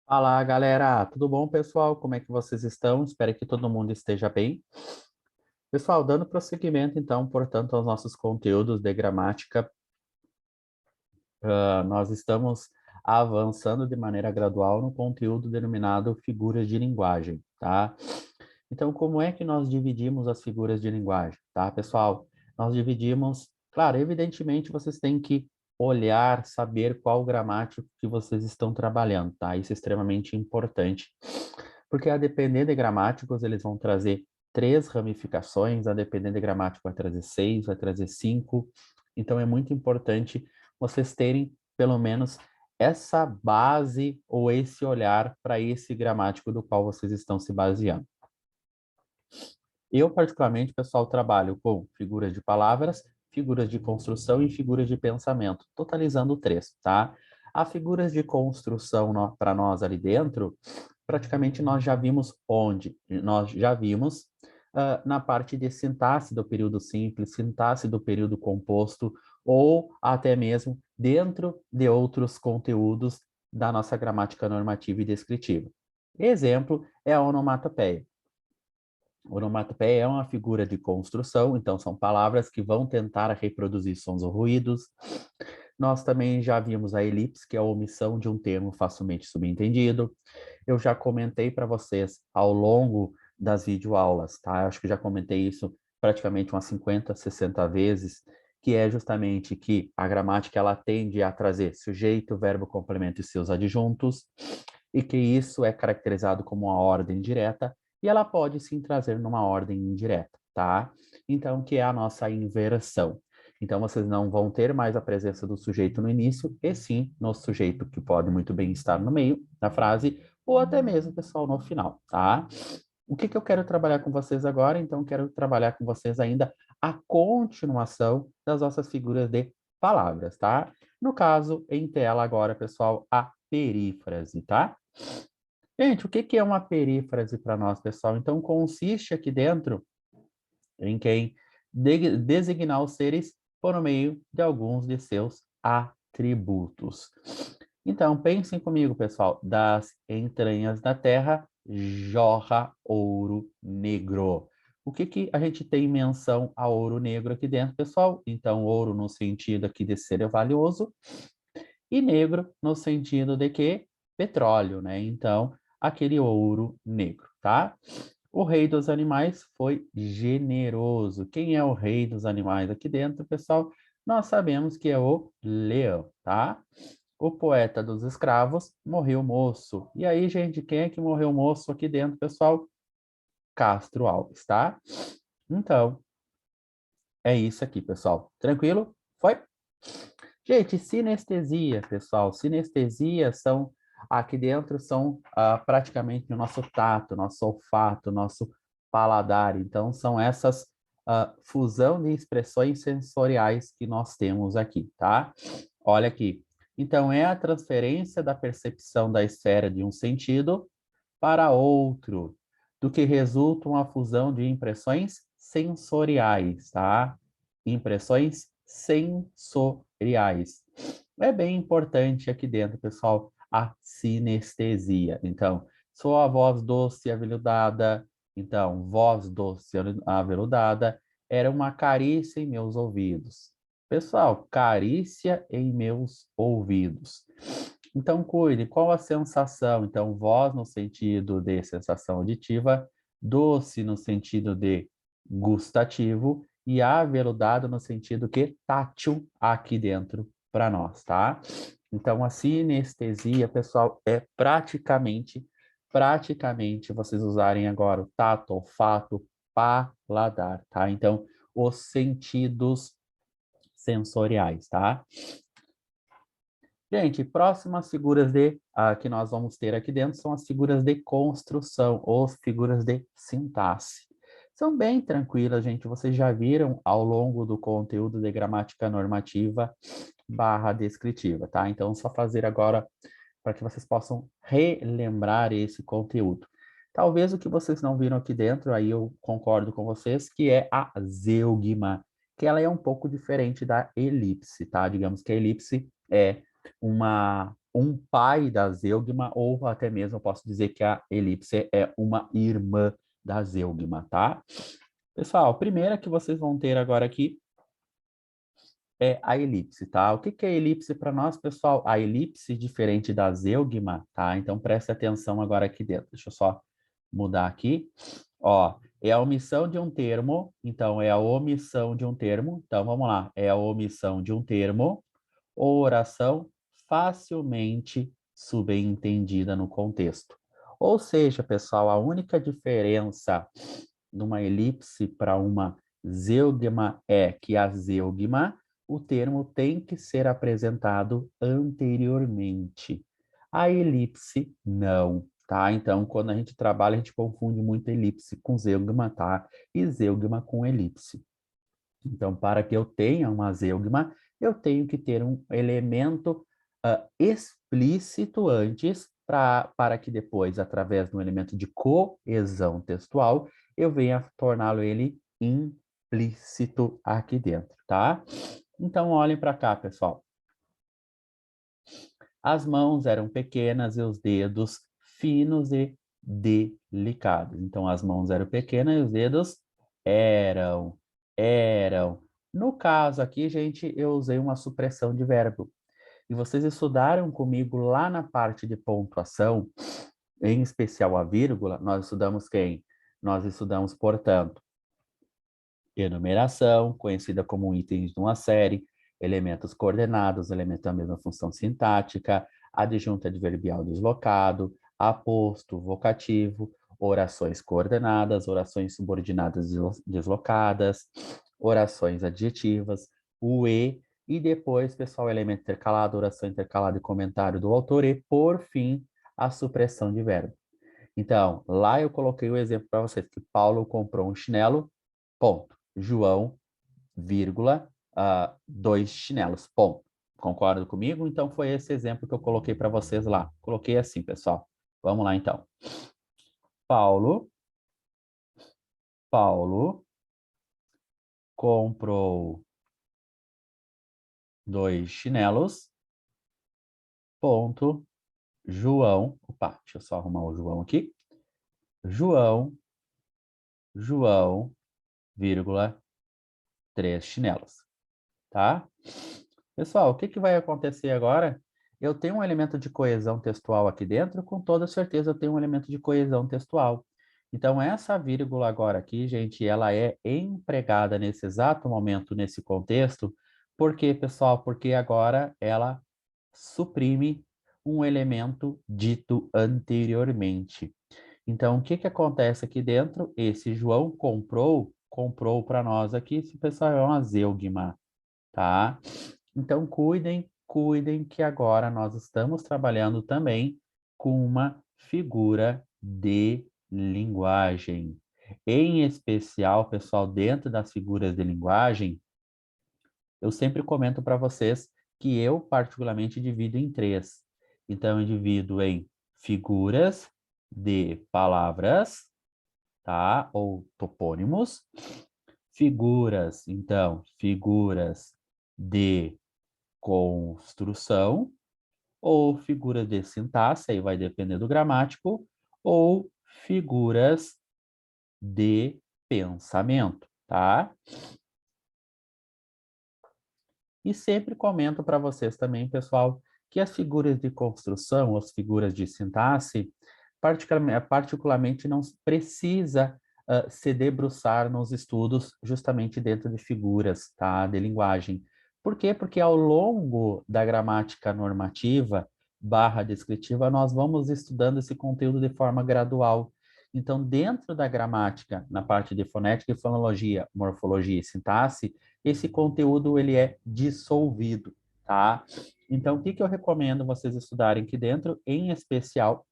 Fala, galera! Tudo bom, pessoal? Como é que vocês estão? Espero que todo mundo esteja bem. Pessoal, dando prosseguimento, então, portanto, aos nossos conteúdos de gramática, nós estamos avançando de maneira gradual no conteúdo denominado figuras de linguagem, tá? Então, como é que nós dividimos as figuras de linguagem, tá, pessoal? Nós dividimos, claro, evidentemente vocês têm que olhar, saber qual gramático que vocês estão trabalhando, tá? Isso é extremamente importante, porque a depender de gramáticos, eles vão trazer três ramificações, a depender de gramático vai trazer seis, vai trazer cinco. Então, é muito importante vocês terem, pelo menos, essa base ou esse olhar para esse gramático do qual vocês estão se baseando. Eu, particularmente, pessoal, trabalho com figuras de palavras, figuras de construção e figuras de pensamento, totalizando três, tá? As figuras de construção para nós ali dentro, praticamente nós já vimos onde? Nós já vimos na parte de sintaxe do período simples, sintaxe do período composto, ou até mesmo dentro de outros conteúdos da nossa gramática normativa e descritiva. Exemplo é a onomatopeia. Onomatopeia é uma figura de construção, então são palavras que vão tentar reproduzir sons ou ruídos. Nós também já vimos a elipse, que é a omissão de um termo facilmente subentendido. Eu já comentei para vocês ao longo das videoaulas, tá? Eu acho que já comentei isso praticamente umas 50, 60 vezes, que é justamente que a gramática ela tende a trazer sujeito, verbo, complemento e seus adjuntos, e que isso é caracterizado como uma ordem direta, e ela pode sim trazer numa ordem indireta, tá? Então, que é a nossa inversão. Então, vocês não vão ter mais a presença do sujeito no início, e sim no sujeito, que pode muito bem estar no meio da frase, ou até mesmo, pessoal, no final, tá? O que eu quero trabalhar com vocês agora? Então, quero trabalhar com vocês ainda a continuação das nossas figuras de palavras, tá? No caso, em tela agora, pessoal, a perífrase, tá? Gente, o que é uma perífrase para nós, pessoal? Então, consiste aqui dentro em quem designar os seres por meio de alguns de seus atributos. Então, pensem comigo, pessoal. Das entranhas da terra jorra ouro negro. O que a gente tem menção a ouro negro aqui dentro, pessoal? Então, ouro no sentido aqui de ser valioso e negro no sentido de que petróleo, né? Então, aquele ouro negro, tá? O rei dos animais foi generoso. Quem é o rei dos animais aqui dentro, pessoal? Nós sabemos que é o leão, tá? O poeta dos escravos morreu moço. E aí, gente, quem é que morreu moço aqui dentro, pessoal? Castro Alves, tá? Então, é isso aqui, pessoal. Tranquilo? Foi? Gente, sinestesia, pessoal. Sinestesia são, aqui dentro, são praticamente o nosso tato, nosso olfato, nosso paladar. Então, são essas fusão de expressões sensoriais que nós temos aqui, tá? Olha aqui. Então, é a transferência da percepção da esfera de um sentido para outro, do que resulta uma fusão de impressões sensoriais, tá? Impressões sensoriais. É bem importante aqui dentro, pessoal, a sinestesia. Então, sua voz doce e aveludada, então, voz doce e aveludada, era uma carícia em meus ouvidos. Pessoal, carícia em meus ouvidos. Então, cuide, qual a sensação? Então, voz no sentido de sensação auditiva, doce no sentido de gustativo e aveludado no sentido que tátil aqui dentro para nós, tá? Então, a sinestesia, pessoal, é praticamente vocês usarem agora o tato, olfato, paladar, tá? Então, os sentidos sensoriais, tá? Gente, próximas figuras que nós vamos ter aqui dentro são as figuras de construção, ou figuras de sintaxe. São bem tranquilas, gente. Vocês já viram ao longo do conteúdo de gramática normativa barra descritiva, tá? Então, só fazer agora para que vocês possam relembrar esse conteúdo. Talvez o que vocês não viram aqui dentro, aí eu concordo com vocês, que é a zeugma, que ela é um pouco diferente da elipse, tá? Digamos que a elipse é uma um pai da zeugma, ou até mesmo eu posso dizer que a elipse é uma irmã da zeugma, tá? Pessoal, a primeira que vocês vão ter agora aqui é a elipse, tá? O que que é elipse para nós, pessoal? A elipse, diferente da zeugma, tá? Então, preste atenção agora aqui dentro. Deixa eu só mudar aqui. Ó, é a omissão de um termo. Então, é a omissão de um termo. Então, vamos lá. É a omissão de um termo ou oração facilmente subentendida no contexto. Ou seja, pessoal, a única diferença numa elipse para uma zeugma é que a zeugma, o termo tem que ser apresentado anteriormente. A elipse, não, tá? Então, quando a gente trabalha, a gente confunde muito elipse com zeugma, tá? E zeugma com elipse. Então, para que eu tenha uma zeugma, eu tenho que ter um elemento explícito antes, para que depois, através do elemento de coesão textual, eu venha torná-lo ele implícito aqui dentro, tá? Então, olhem para cá, pessoal. As mãos eram pequenas e os dedos finos e delicados. Então, as mãos eram pequenas e os dedos eram. No caso aqui, gente, eu usei uma supressão de verbo. E vocês estudaram comigo lá na parte de pontuação, em especial a vírgula, nós estudamos quem? Nós estudamos, portanto, enumeração, conhecida como itens de uma série, elementos coordenados, elementos da mesma função sintática, adjunto adverbial deslocado, aposto vocativo, orações coordenadas, orações subordinadas deslocadas, orações adjetivas, o e depois, pessoal, elemento intercalado, oração intercalada e comentário do autor, e, por fim, a supressão de verbo. Então, lá eu coloquei o exemplo para vocês, que Paulo comprou um chinelo, ponto. João, vírgula, 2 chinelos, ponto. Concordo comigo? Então, foi esse exemplo que eu coloquei para vocês lá. Coloquei assim, pessoal. Vamos lá, então. Paulo comprou 2 chinelos, ponto. João, opa, deixa eu só arrumar o João aqui. João, vírgula, 3 chinelos, tá? Pessoal, o que que vai acontecer agora? Eu tenho um elemento de coesão textual aqui dentro, com toda certeza eu tenho um elemento de coesão textual. Então, essa vírgula agora aqui, gente, ela é empregada nesse exato momento, nesse contexto. Por quê, pessoal? Porque agora ela suprime um elemento dito anteriormente. Então, o que que acontece aqui dentro? Esse João comprou para nós aqui, esse pessoal é uma zeugma, tá? Então, cuidem que agora nós estamos trabalhando também com uma figura de linguagem. Em especial, pessoal, dentro das figuras de linguagem, eu sempre comento para vocês que eu particularmente divido em três. Então, eu divido em figuras de palavras, tá? Ou topônimos. Figuras de construção, ou figuras de sintaxe, aí vai depender do gramático, ou figuras de pensamento, tá? E sempre comento para vocês também, pessoal, que as figuras de construção, as figuras de sintaxe, particularmente não precisa se debruçar nos estudos justamente dentro de figuras, tá? De linguagem. Por quê? Porque ao longo da gramática normativa barra descritiva, nós vamos estudando esse conteúdo de forma gradual. Então, dentro da gramática, na parte de fonética e fonologia, morfologia e sintaxe, esse conteúdo ele é dissolvido, tá? Então, o que que eu recomendo vocês estudarem aqui dentro, em especial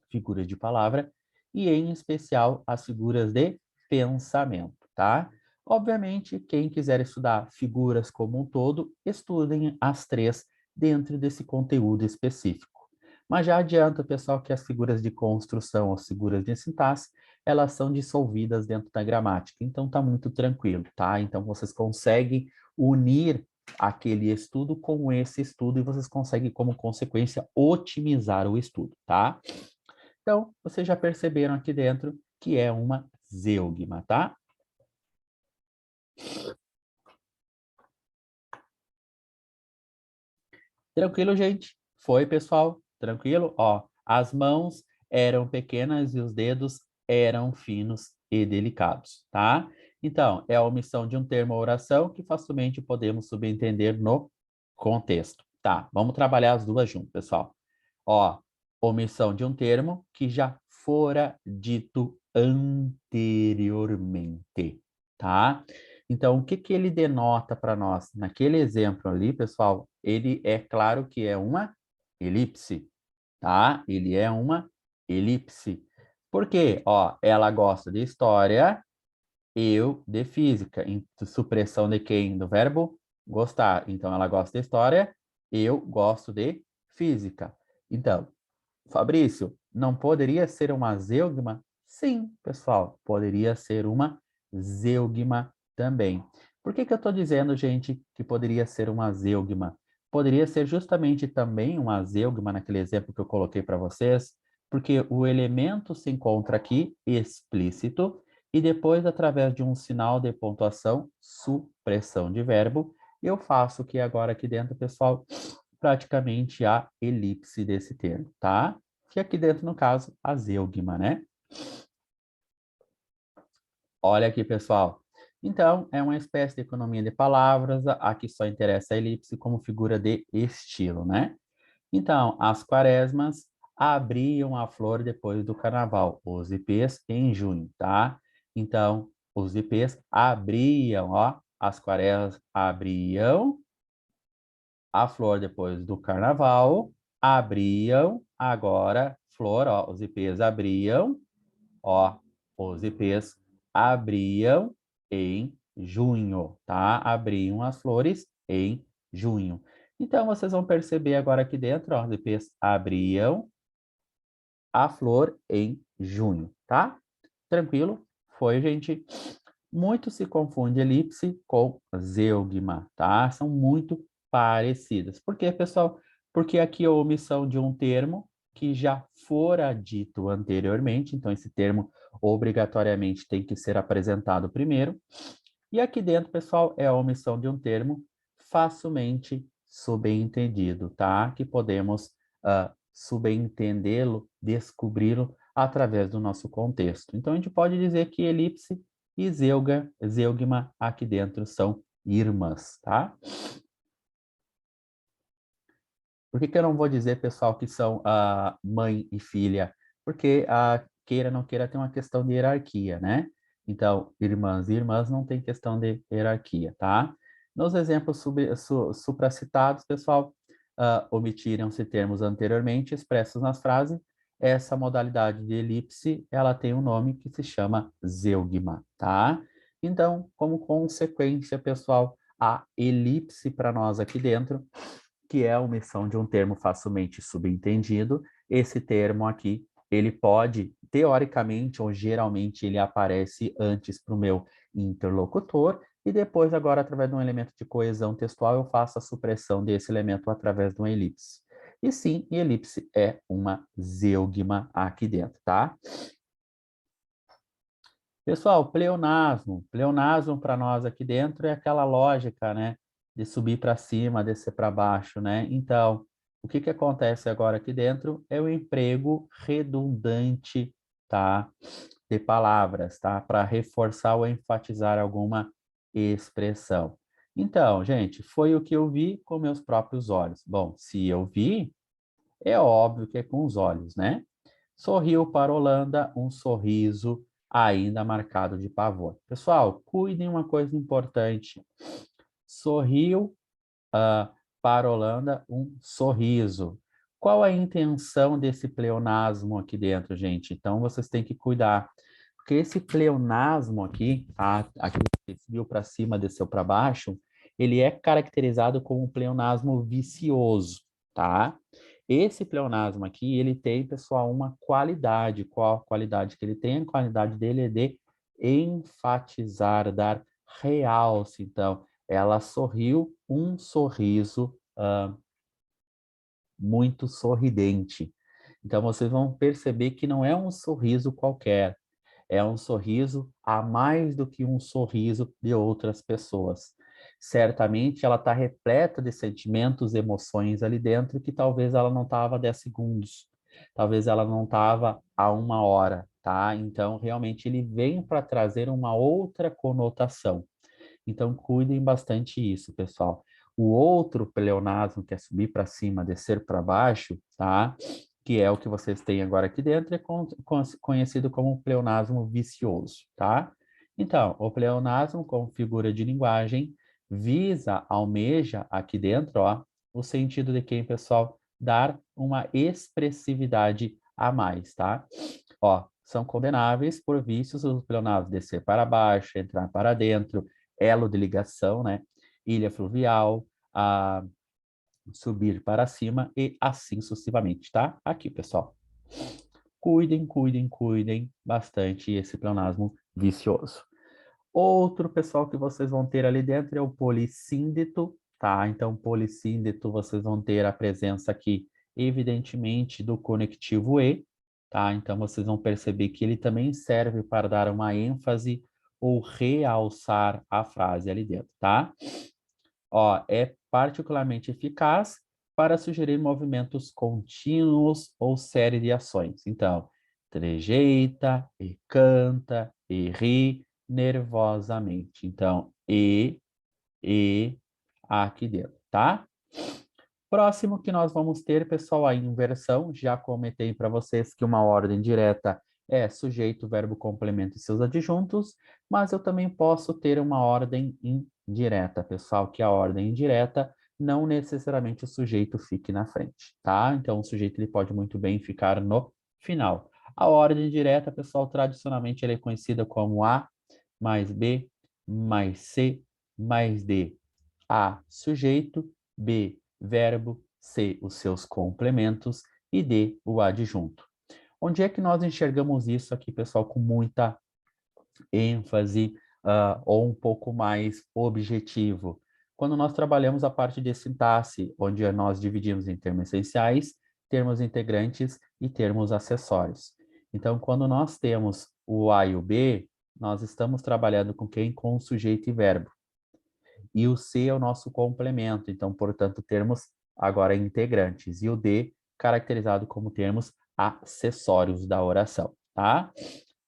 figuras de palavra e em especial as figuras de pensamento, tá? Obviamente, quem quiser estudar figuras como um todo, estudem as três dentro desse conteúdo específico. Mas já adianta, pessoal, que as figuras de construção, as figuras de sintaxe, elas são dissolvidas dentro da gramática. Então, tá muito tranquilo, tá? Então, vocês conseguem unir aquele estudo com esse estudo e vocês conseguem, como consequência, otimizar o estudo, tá? Então, vocês já perceberam aqui dentro que é uma zeugma, tá? Tranquilo, gente? Foi, pessoal? Tranquilo? Ó, as mãos eram pequenas e os dedos eram finos e delicados, tá? Então, é a omissão de um termo ou oração que facilmente podemos subentender no contexto. Tá, vamos trabalhar as duas juntas, pessoal. Ó, omissão de um termo que já fora dito anteriormente, tá? Então, o que que ele denota para nós? Naquele exemplo ali, pessoal, ele é claro que é uma elipse, tá? Ele é uma elipse. Por quê? Ó, ela gosta de história, eu de física. Supressão de quem? Do verbo gostar. Então, ela gosta de história, eu gosto de física. Então, Fabrício, não poderia ser uma zeugma? Sim, pessoal, poderia ser uma zeugma também. Por que que eu estou dizendo, gente, que poderia ser uma zeugma? Poderia ser justamente também uma zeugma naquele exemplo que eu coloquei para vocês, porque o elemento se encontra aqui explícito e depois, através de um sinal de pontuação, supressão de verbo, eu faço o que agora aqui dentro, pessoal, praticamente a elipse desse termo, tá? Que aqui dentro, no caso, a zeugma, né? Olha aqui, pessoal. Então, é uma espécie de economia de palavras, aqui só interessa a elipse como figura de estilo, né? Então, as quaresmas abriam a flor depois do carnaval, os ipês em junho, tá? Então, os ipês abriam, ó, as quaresmas abriam a flor depois do carnaval, abriam agora flor, ó, os ipês abriam, ó, os ipês abriam em junho, tá? Abriam as flores em junho. Então, vocês vão perceber agora aqui dentro, ó, os ipês abriam a flor em junho, tá? Tranquilo? Foi, gente? Muito se confunde elipse com zeugma, tá? São muito parecidas. Por quê, pessoal? Porque aqui é a omissão de um termo que já fora dito anteriormente, então esse termo obrigatoriamente tem que ser apresentado primeiro. E aqui dentro, pessoal, é a omissão de um termo facilmente subentendido, tá? Que podemos subentendê-lo, descobri-lo através do nosso contexto. Então, a gente pode dizer que elipse e zeugma aqui dentro são irmãs, tá? Por que que eu não vou dizer, pessoal, que são mãe e filha? Porque queira ou não queira tem uma questão de hierarquia, né? Então, irmãs e irmãs não tem questão de hierarquia, tá? Nos exemplos supracitados, pessoal, omitiram-se termos anteriormente expressos nas frases. Essa modalidade de elipse, ela tem um nome que se chama zeugma, tá? Então, como consequência, pessoal, a elipse para nós aqui dentro que é a omissão de um termo facilmente subentendido. Esse termo aqui, ele pode, teoricamente ou geralmente, ele aparece antes para o meu interlocutor e depois, agora, através de um elemento de coesão textual, eu faço a supressão desse elemento através de uma elipse. E sim, elipse é uma zeugma aqui dentro, tá? Pessoal, pleonasmo. Pleonasmo para nós aqui dentro é aquela lógica, né? De subir para cima, descer para baixo, né? Então, o que que acontece agora aqui dentro é o emprego redundante, tá? De palavras, tá? Para reforçar ou enfatizar alguma expressão. Então, gente, foi o que eu vi com meus próprios olhos. Bom, se eu vi, é óbvio que é com os olhos, né? Sorriu para Holanda um sorriso ainda marcado de pavor. Pessoal, cuidem uma coisa importante. Sorriu para Holanda um sorriso. Qual a intenção desse pleonasmo aqui dentro, gente? Então, vocês têm que cuidar. Porque esse pleonasmo aqui, tá? Aqui subiu para cima, desceu para baixo, ele é caracterizado como um pleonasmo vicioso, tá? Esse pleonasmo aqui, ele tem, pessoal, uma qualidade. Qual a qualidade que ele tem? A qualidade dele é de enfatizar, dar realce. Então, ela sorriu um sorriso muito sorridente. Então, vocês vão perceber que não é um sorriso qualquer, é um sorriso a mais do que um sorriso de outras pessoas. Certamente ela está repleta de sentimentos, emoções ali dentro que talvez ela não estava 10 segundos, talvez ela não estava há 1 hora, tá? Então, realmente ele vem para trazer uma outra conotação. Então, cuidem bastante isso, pessoal. O outro pleonasmo, que é subir para cima, descer para baixo, tá? Que é o que vocês têm agora aqui dentro, é conhecido como pleonasmo vicioso, tá? Então, o pleonasmo, como figura de linguagem, visa, almeja aqui dentro, ó, o sentido de quem, pessoal, dar uma expressividade a mais, tá? Ó, são condenáveis por vícios os pleonasmos descer para baixo, entrar para dentro, elo de ligação, né? Ilha fluvial, a subir para cima e assim sucessivamente, tá? Aqui, pessoal. Cuidem, cuidem, cuidem bastante esse pleonasmo vicioso. Outro, pessoal, que vocês vão ter ali dentro é o polissíndeto, tá? Então, polissíndeto, vocês vão ter a presença aqui, evidentemente, do conectivo e, tá? Então, vocês vão perceber que ele também serve para dar uma ênfase ou realçar a frase ali dentro, tá? Ó, é particularmente eficaz para sugerir movimentos contínuos ou série de ações. Então, trejeita, e canta, e ri nervosamente. Então, aqui dentro, tá? Próximo que nós vamos ter, pessoal, a inversão. Já comentei para vocês que uma ordem direta é sujeito, verbo, complemento e seus adjuntos, mas eu também posso ter uma ordem indireta, pessoal, que a ordem indireta não necessariamente o sujeito fique na frente, tá? Então, o sujeito ele pode muito bem ficar no final. A ordem direta, pessoal, tradicionalmente ela é conhecida como A mais B mais C mais D. A, sujeito, B, verbo, C, os seus complementos e D, o adjunto. Onde é que nós enxergamos isso aqui, pessoal, com muita ênfase ou um pouco mais objetivo? Quando nós trabalhamos a parte de sintaxe, onde nós dividimos em termos essenciais, termos integrantes e termos acessórios. Então, quando nós temos o A e o B, nós estamos trabalhando com quem? Com o sujeito e verbo. E o C é o nosso complemento, então, portanto, termos agora integrantes. E o D, caracterizado como termos acessórios da oração, tá?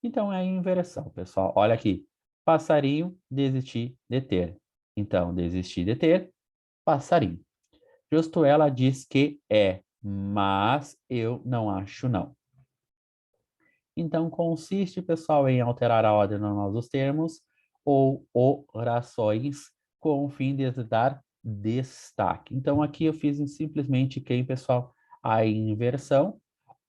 Então, é a inversão, pessoal. Olha aqui. Passarinho, desistir, deter. Então, desistir, deter, passarinho. Justo ela diz que é, mas eu não acho não. Então, consiste, pessoal, em alterar a ordem normal dos termos ou orações com o fim de dar destaque. Então, aqui eu fiz simplesmente quem, pessoal? A inversão.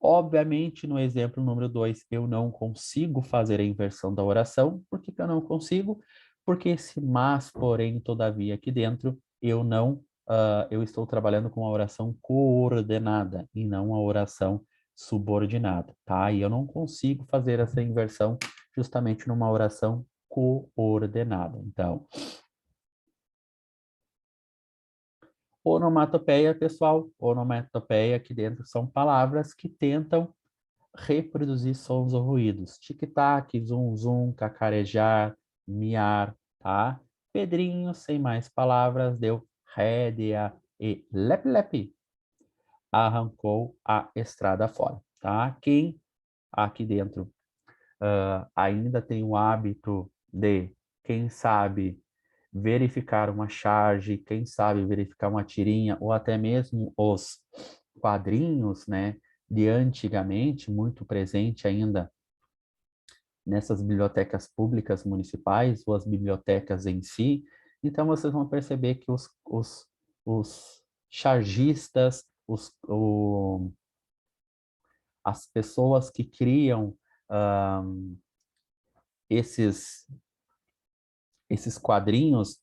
Obviamente, no exemplo número 2, eu não consigo fazer a inversão da oração. Por que que eu não consigo? Porque esse mas, porém, todavia, aqui dentro, eu estou trabalhando com a oração coordenada e não a oração subordinada, tá? E eu não consigo fazer essa inversão justamente numa oração coordenada. Então, onomatopeia, pessoal, onomatopeia aqui dentro são palavras que tentam reproduzir sons ou ruídos. Tic-tac, zum-zum, cacarejar, miar, tá? Pedrinho, sem mais palavras, deu rédea e lep-lep, arrancou a estrada fora, tá? Quem aqui dentro ainda tem o hábito de, quem sabe, verificar uma charge, quem sabe verificar uma tirinha, ou até mesmo os quadrinhos, né, de antigamente, muito presente ainda nessas bibliotecas públicas municipais, ou as bibliotecas em si. Então, vocês vão perceber que os chargistas, as pessoas que criam esses quadrinhos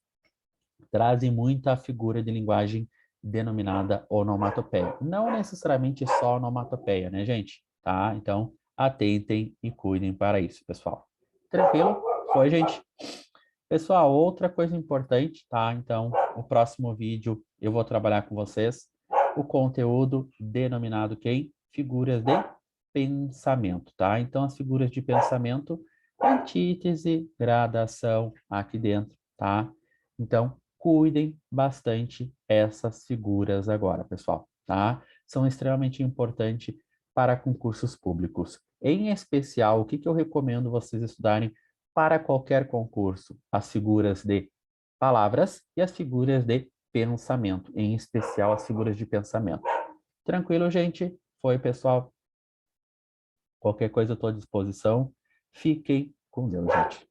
trazem muita figura de linguagem denominada onomatopeia. Não necessariamente só onomatopeia, né, gente? Tá? Então, atentem e cuidem para isso, pessoal. Tranquilo? Foi, gente? Pessoal, outra coisa importante, tá? Então, no próximo vídeo eu vou trabalhar com vocês o conteúdo denominado quem? Figuras de pensamento, tá? Então, as figuras de pensamento, antítese, gradação aqui dentro, tá? Então, cuidem bastante essas figuras agora, pessoal, tá? São extremamente importantes para concursos públicos. Em especial, o que eu recomendo vocês estudarem para qualquer concurso? As figuras de palavras e as figuras de pensamento, em especial as figuras de pensamento. Tranquilo, gente? Foi, pessoal? Qualquer coisa eu estou à disposição. Fiquem com Deus, gente.